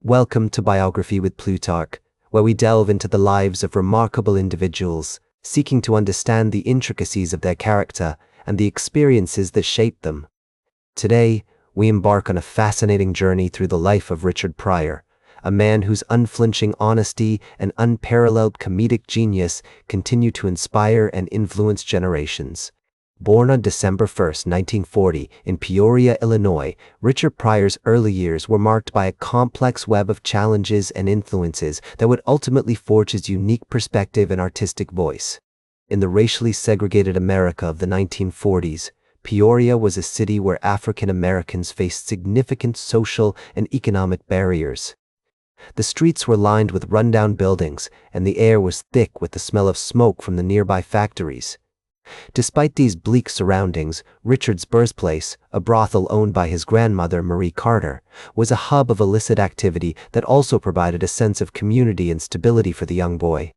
Welcome to Biography with Plutarch, where we delve into the lives of remarkable individuals, seeking to understand the intricacies of their character and the experiences that shaped them. Today, we embark on a fascinating journey through the life of Richard Pryor, a man whose unflinching honesty and unparalleled comedic genius continue to inspire and influence generations. Born on December 1, 1940, in Peoria, Illinois, Richard Pryor's early years were marked by a complex web of challenges and influences that would ultimately forge his unique perspective and artistic voice. In the racially segregated America of the 1940s, Peoria was a city where African Americans faced significant social and economic barriers. The streets were lined with rundown buildings, and the air was thick with the smell of smoke from the nearby factories. Despite these bleak surroundings, Richard's birthplace, a brothel owned by his grandmother Marie Carter, was a hub of illicit activity that also provided a sense of community and stability for the young boy.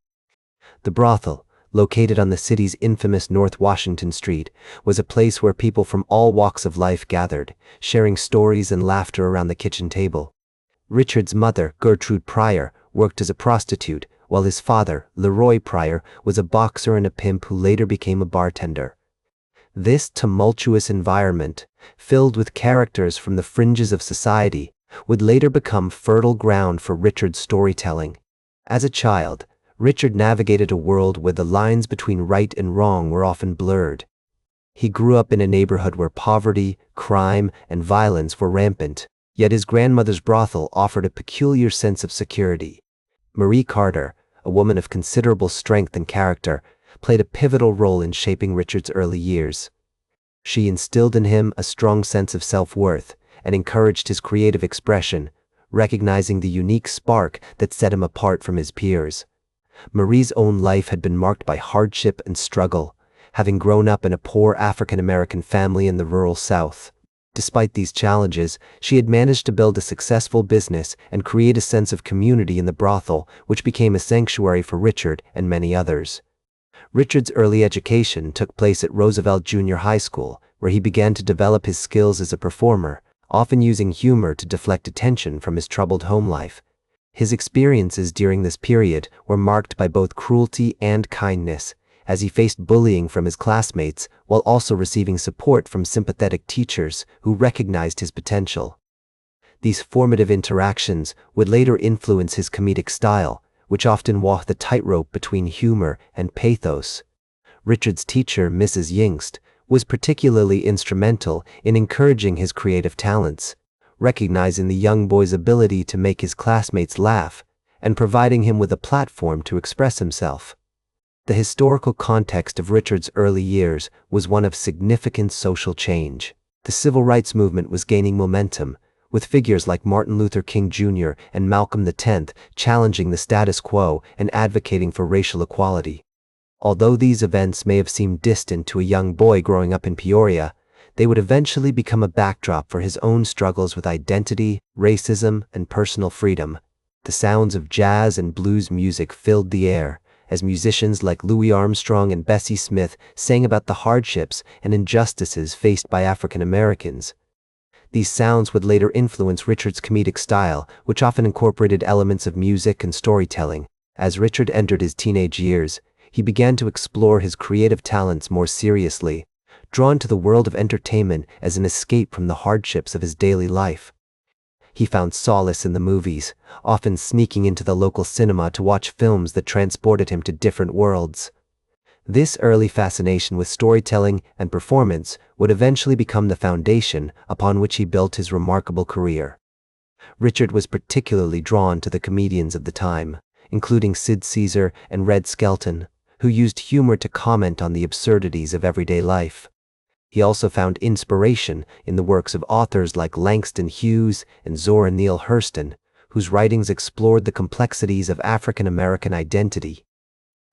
The brothel, located on the city's infamous North Washington Street, was a place where people from all walks of life gathered, sharing stories and laughter around the kitchen table. Richard's mother, Gertrude Pryor, worked as a prostitute, while his father, Leroy Pryor, was a boxer and a pimp who later became a bartender. This tumultuous environment, filled with characters from the fringes of society, would later become fertile ground for Richard's storytelling. As a child, Richard navigated a world where the lines between right and wrong were often blurred. He grew up in a neighborhood where poverty, crime, and violence were rampant, yet his grandmother's brothel offered a peculiar sense of security. Marie Carter, a woman of considerable strength and character, played a pivotal role in shaping Richard's early years. She instilled in him a strong sense of self-worth and encouraged his creative expression, recognizing the unique spark that set him apart from his peers. Marie's own life had been marked by hardship and struggle, having grown up in a poor African-American family in the rural South. Despite these challenges, she had managed to build a successful business and create a sense of community in the brothel, which became a sanctuary for Richard and many others. Richard's early education took place at Roosevelt Junior High School, where he began to develop his skills as a performer, often using humor to deflect attention from his troubled home life. His experiences during this period were marked by both cruelty and kindness, as he faced bullying from his classmates while also receiving support from sympathetic teachers who recognized his potential. These formative interactions would later influence his comedic style, which often walked the tightrope between humor and pathos. Richard's teacher, Mrs. Yingst, was particularly instrumental in encouraging his creative talents, recognizing the young boy's ability to make his classmates laugh and providing him with a platform to express himself. The historical context of Richard's early years was one of significant social change. The civil rights movement was gaining momentum, with figures like Martin Luther King Jr. and Malcolm X challenging the status quo and advocating for racial equality. Although these events may have seemed distant to a young boy growing up in Peoria, they would eventually become a backdrop for his own struggles with identity, racism, and personal freedom. The sounds of jazz and blues music filled the air, as musicians like Louis Armstrong and Bessie Smith sang about the hardships and injustices faced by African Americans. These sounds would later influence Richard's comedic style, which often incorporated elements of music and storytelling. As Richard entered his teenage years, he began to explore his creative talents more seriously, drawn to the world of entertainment as an escape from the hardships of his daily life. He found solace in the movies, often sneaking into the local cinema to watch films that transported him to different worlds. This early fascination with storytelling and performance would eventually become the foundation upon which he built his remarkable career. Richard was particularly drawn to the comedians of the time, including Sid Caesar and Red Skelton, who used humor to comment on the absurdities of everyday life. He also found inspiration in the works of authors like Langston Hughes and Zora Neale Hurston, whose writings explored the complexities of African American identity.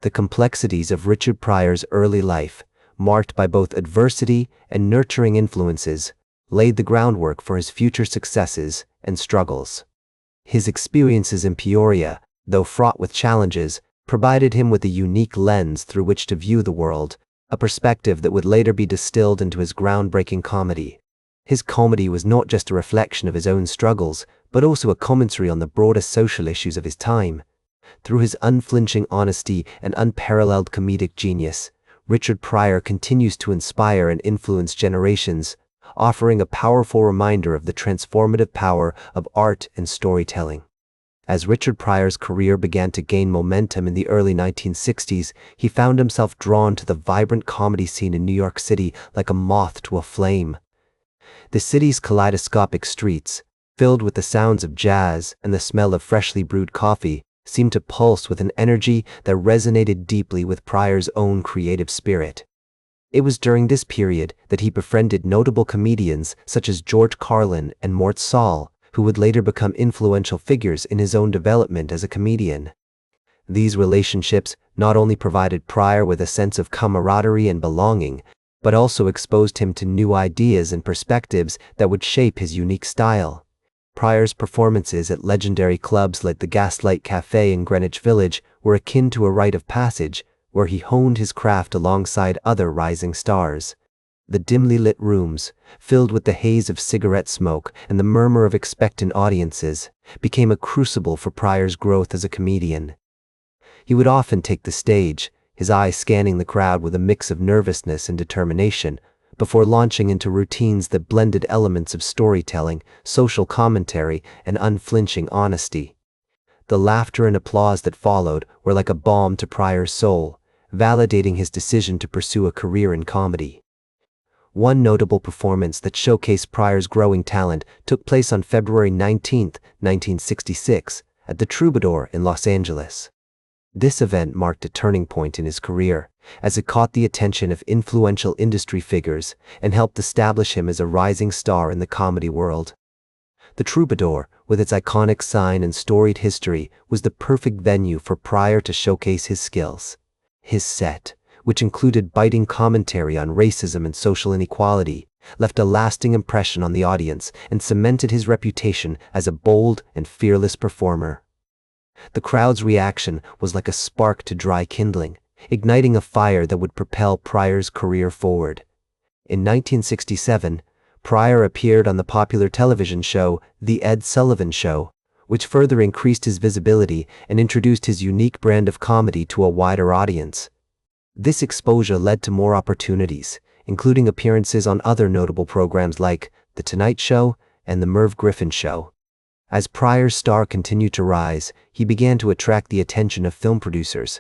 The complexities of Richard Pryor's early life, marked by both adversity and nurturing influences, laid the groundwork for his future successes and struggles. His experiences in Peoria, though fraught with challenges, provided him with a unique lens through which to view the world, a perspective that would later be distilled into his groundbreaking comedy. His comedy was not just a reflection of his own struggles, but also a commentary on the broader social issues of his time. Through his unflinching honesty and unparalleled comedic genius, Richard Pryor continues to inspire and influence generations, offering a powerful reminder of the transformative power of art and storytelling. As Richard Pryor's career began to gain momentum in the early 1960s, he found himself drawn to the vibrant comedy scene in New York City like a moth to a flame. The city's kaleidoscopic streets, filled with the sounds of jazz and the smell of freshly brewed coffee, seemed to pulse with an energy that resonated deeply with Pryor's own creative spirit. It was during this period that he befriended notable comedians such as George Carlin and Mort Sahl, who would later become influential figures in his own development as a comedian. These relationships not only provided Pryor with a sense of camaraderie and belonging, but also exposed him to new ideas and perspectives that would shape his unique style. Pryor's performances at legendary clubs like the Gaslight Cafe in Greenwich Village were akin to a rite of passage, where he honed his craft alongside other rising stars. The dimly lit rooms, filled with the haze of cigarette smoke and the murmur of expectant audiences, became a crucible for Pryor's growth as a comedian. He would often take the stage, his eyes scanning the crowd with a mix of nervousness and determination, before launching into routines that blended elements of storytelling, social commentary, and unflinching honesty. The laughter and applause that followed were like a balm to Pryor's soul, validating his decision to pursue a career in comedy. One notable performance that showcased Pryor's growing talent took place on February 19, 1966, at the Troubadour in Los Angeles. This event marked a turning point in his career, as it caught the attention of influential industry figures and helped establish him as a rising star in the comedy world. The Troubadour, with its iconic sign and storied history, was the perfect venue for Pryor to showcase his skills. His set, which included biting commentary on racism and social inequality, left a lasting impression on the audience and cemented his reputation as a bold and fearless performer. The crowd's reaction was like a spark to dry kindling, igniting a fire that would propel Pryor's career forward. In 1967, Pryor appeared on the popular television show The Ed Sullivan Show, which further increased his visibility and introduced his unique brand of comedy to a wider audience. This exposure led to more opportunities, including appearances on other notable programs like The Tonight Show and The Merv Griffin Show. As Pryor's star continued to rise, he began to attract the attention of film producers,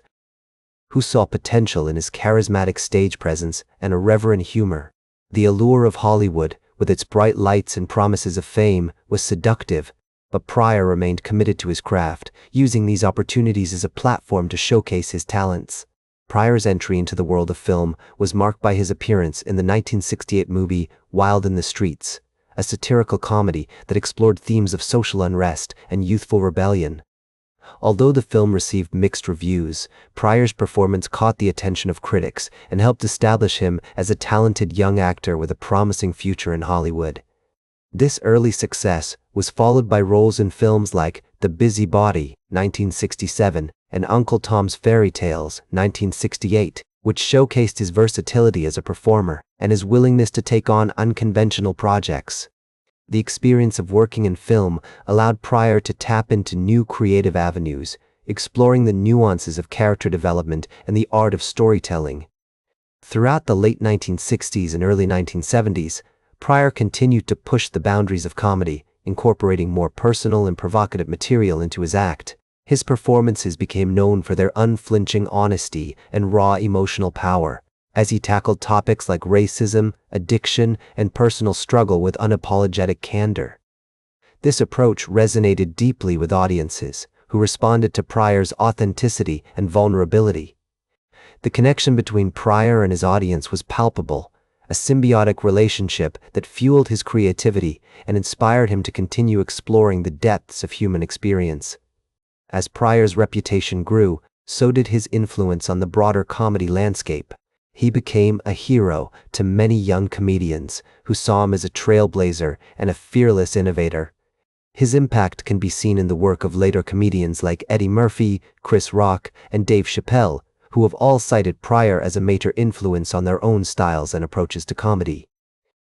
who saw potential in his charismatic stage presence and irreverent humor. The allure of Hollywood, with its bright lights and promises of fame, was seductive, but Pryor remained committed to his craft, using these opportunities as a platform to showcase his talents. Pryor's entry into the world of film was marked by his appearance in the 1968 movie Wild in the Streets, a satirical comedy that explored themes of social unrest and youthful rebellion. Although the film received mixed reviews, Pryor's performance caught the attention of critics and helped establish him as a talented young actor with a promising future in Hollywood. This early success was followed by roles in films like The Busybody, 1967, and Uncle Tom's Fairy Tales, 1968, which showcased his versatility as a performer and his willingness to take on unconventional projects. The experience of working in film allowed Pryor to tap into new creative avenues, exploring the nuances of character development and the art of storytelling. Throughout the late 1960s and early 1970s, Pryor continued to push the boundaries of comedy, incorporating more personal and provocative material into his act. His performances became known for their unflinching honesty and raw emotional power, as he tackled topics like racism, addiction, and personal struggle with unapologetic candor. This approach resonated deeply with audiences, who responded to Pryor's authenticity and vulnerability. The connection between Pryor and his audience was palpable, a symbiotic relationship that fueled his creativity and inspired him to continue exploring the depths of human experience. As Pryor's reputation grew, so did his influence on the broader comedy landscape. He became a hero to many young comedians who saw him as a trailblazer and a fearless innovator. His impact can be seen in the work of later comedians like Eddie Murphy, Chris Rock, and Dave Chappelle, who have all cited Pryor as a major influence on their own styles and approaches to comedy.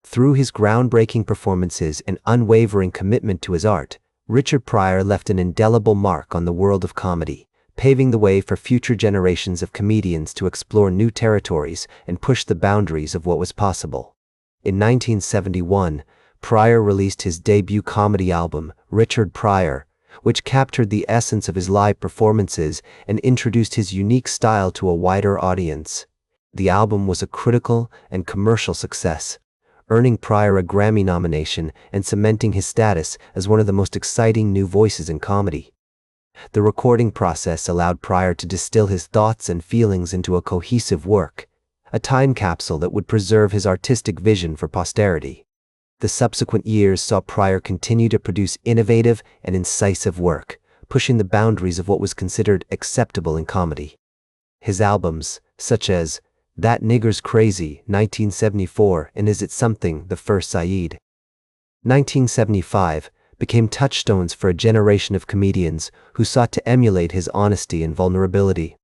Through his groundbreaking performances and unwavering commitment to his art, Richard Pryor left an indelible mark on the world of comedy, paving the way for future generations of comedians to explore new territories and push the boundaries of what was possible. In 1971, Pryor released his debut comedy album, Richard Pryor, which captured the essence of his live performances and introduced his unique style to a wider audience. The album was a critical and commercial success, earning Pryor a Grammy nomination and cementing his status as one of the most exciting new voices in comedy. The recording process allowed Pryor to distill his thoughts and feelings into a cohesive work, a time capsule that would preserve his artistic vision for posterity. The subsequent years saw Pryor continue to produce innovative and incisive work, pushing the boundaries of what was considered acceptable in comedy. His albums, such as That Nigger's Crazy, 1974, and Is It Something, The First Saeed, 1975, became touchstones for a generation of comedians who sought to emulate his honesty and vulnerability.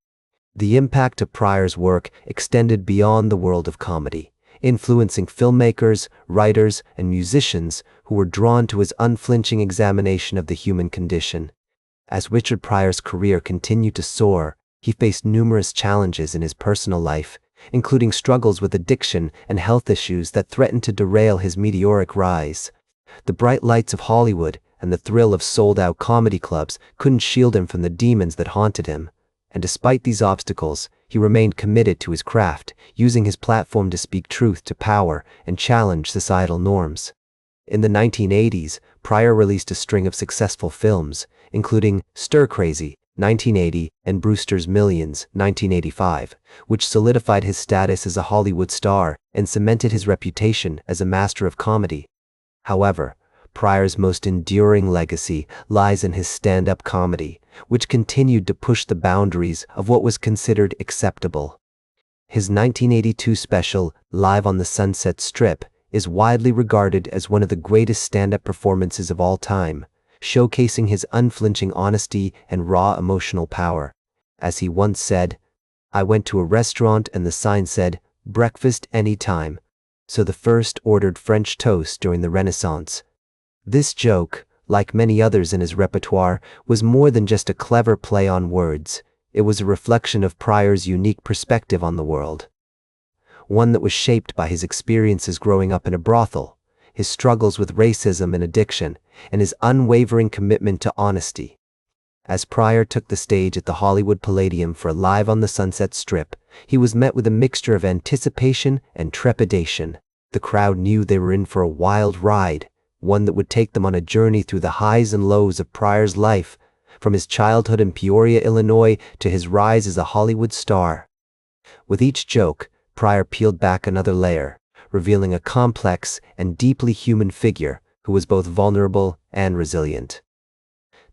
The impact of Pryor's work extended beyond the world of comedy, influencing filmmakers, writers, and musicians who were drawn to his unflinching examination of the human condition. As Richard Pryor's career continued to soar, he faced numerous challenges in his personal life, including struggles with addiction and health issues that threatened to derail his meteoric rise. The bright lights of Hollywood and the thrill of sold-out comedy clubs couldn't shield him from the demons that haunted him. And despite these obstacles, he remained committed to his craft, using his platform to speak truth to power and challenge societal norms. In the 1980s, Pryor released a string of successful films, including Stir Crazy, 1980, and Brewster's Millions, 1985, which solidified his status as a Hollywood star and cemented his reputation as a master of comedy. However, Pryor's most enduring legacy lies in his stand-up comedy, which continued to push the boundaries of what was considered acceptable. His 1982 special, Live on the Sunset Strip, is widely regarded as one of the greatest stand-up performances of all time, showcasing his unflinching honesty and raw emotional power. As he once said, "I went to a restaurant and the sign said, 'Breakfast anytime,' so the first ordered French toast during the Renaissance." This joke, like many others in his repertoire, was more than just a clever play on words. It was a reflection of Pryor's unique perspective on the world. One that was shaped by his experiences growing up in a brothel, his struggles with racism and addiction, and his unwavering commitment to honesty. As Pryor took the stage at the Hollywood Palladium for Live on the Sunset Strip, he was met with a mixture of anticipation and trepidation. The crowd knew they were in for a wild ride, one that would take them on a journey through the highs and lows of Pryor's life, from his childhood in Peoria, Illinois, to his rise as a Hollywood star. With each joke, Pryor peeled back another layer, revealing a complex and deeply human figure who was both vulnerable and resilient.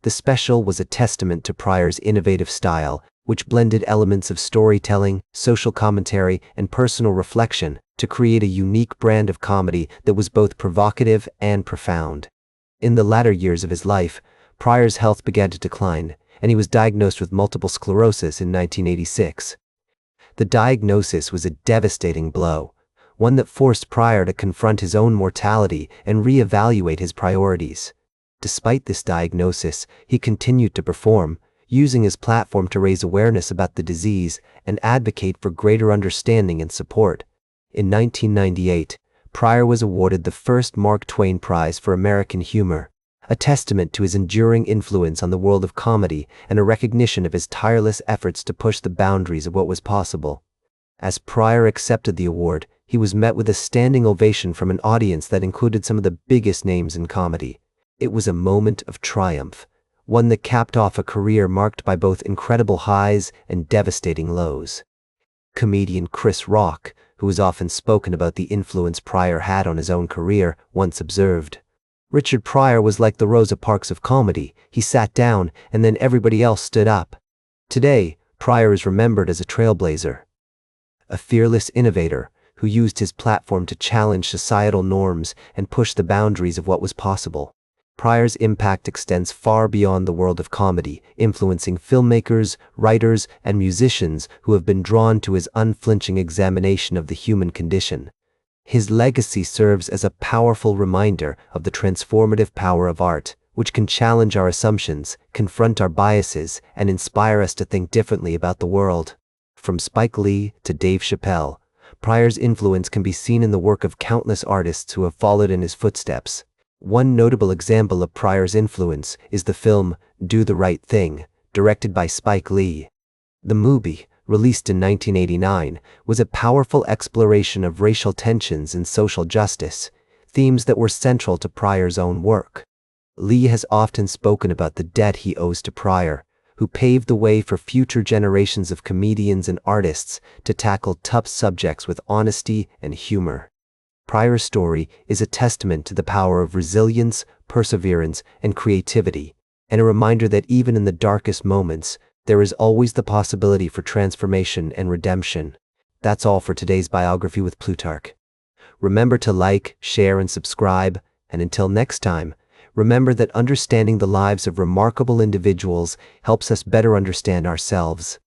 The special was a testament to Pryor's innovative style, which blended elements of storytelling, social commentary, and personal reflection to create a unique brand of comedy that was both provocative and profound. In the latter years of his life, Pryor's health began to decline, and he was diagnosed with multiple sclerosis in 1986. The diagnosis was a devastating blow, one that forced Pryor to confront his own mortality and reevaluate his priorities. Despite this diagnosis, he continued to perform, using his platform to raise awareness about the disease and advocate for greater understanding and support. In 1998, Pryor was awarded the first Mark Twain Prize for American Humor, a testament to his enduring influence on the world of comedy and a recognition of his tireless efforts to push the boundaries of what was possible. As Pryor accepted the award, he was met with a standing ovation from an audience that included some of the biggest names in comedy. It was a moment of triumph, one that capped off a career marked by both incredible highs and devastating lows. Comedian Chris Rock, who has often spoken about the influence Pryor had on his own career, once observed, "Richard Pryor was like the Rosa Parks of comedy. He sat down, and then everybody else stood up." Today, Pryor is remembered as a trailblazer, a fearless innovator who used his platform to challenge societal norms and push the boundaries of what was possible. Pryor's impact extends far beyond the world of comedy, influencing filmmakers, writers, and musicians who have been drawn to his unflinching examination of the human condition. His legacy serves as a powerful reminder of the transformative power of art, which can challenge our assumptions, confront our biases, and inspire us to think differently about the world. From Spike Lee to Dave Chappelle, Pryor's influence can be seen in the work of countless artists who have followed in his footsteps. One notable example of Pryor's influence is the film Do the Right Thing, directed by Spike Lee. The movie, released in 1989, was a powerful exploration of racial tensions and social justice, themes that were central to Pryor's own work. Lee has often spoken about the debt he owes to Pryor, who paved the way for future generations of comedians and artists to tackle tough subjects with honesty and humor. Pryor's story is a testament to the power of resilience, perseverance, and creativity, and a reminder that even in the darkest moments, there is always the possibility for transformation and redemption. That's all for today's Biography with Plutarch. Remember to like, share, and subscribe, and until next time, remember that understanding the lives of remarkable individuals helps us better understand ourselves.